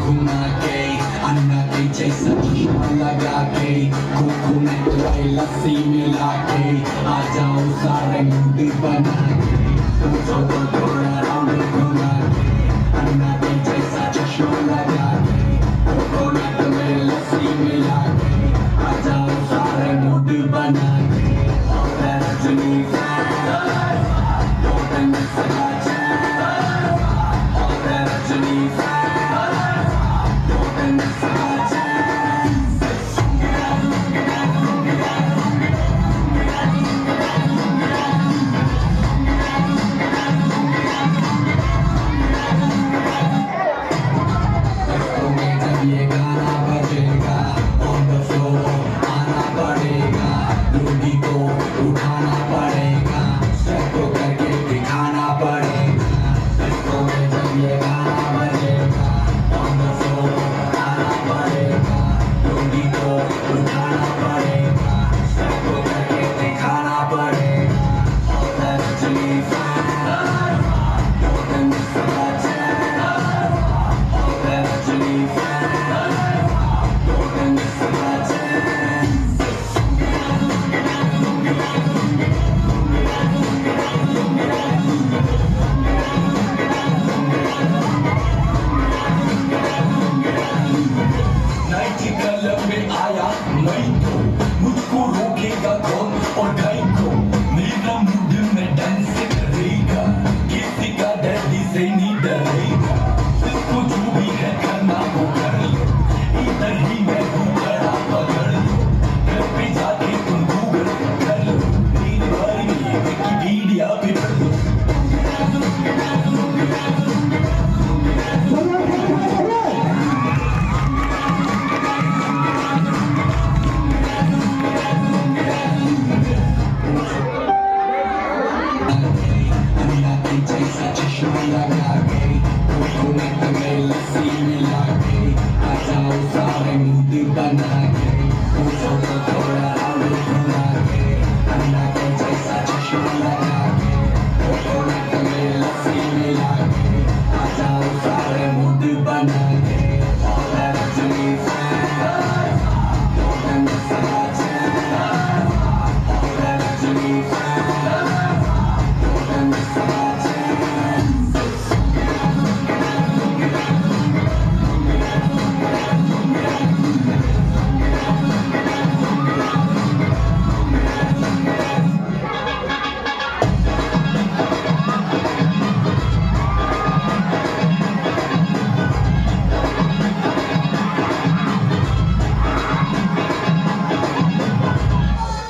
घुमा के अन्ना के जैसा चश्मा लगा के कोकोनट वाली लस्सी मिला के आ जाओ सारे मूड बना के पूछो तो थोड़ा राउंड घुमा के अन्ना के जैसा चश्मा लगा के कोकोनट में लस्सी मिला के आ जाओ सारे मूड बना के रजनी ये गाना बजेगा on the floor आना पड़ेगा लुंगी को उठाना पड़ेगा स्टेप को करके दिखाना पड़ेगा इसको में जब ये गाना बजेगा on the floor आना पड़ेगा लुंगी को उठाना पड़ेगा स्टेप को करके दिखाना पड़ेगा और Rajni fan don't miss the chance और रजनी फैन मुझको रोकेगा कौन और गाय को मेरा मूड में डांस करेगा किसी का डैडी से नहीं डरेगा जिसको जो भी है करना वो कर लो इधर ही मैं हूँ खड़ा पकड़ लो घर पे जाके तुम गूगल कर लो मेरे बारे में ये विकिपीडिया पे पढ़ लो जैसा चश्मा लगा के कोकोनट में लस्सी मिला के आ जाओ सारे मूड बना के पूछो तो थोड़ा राउंड घुमा के अन्ना के जैसा चश्मा लगा के कोकोनट में लस्सी मिला के आ जाओ सारे मूड बना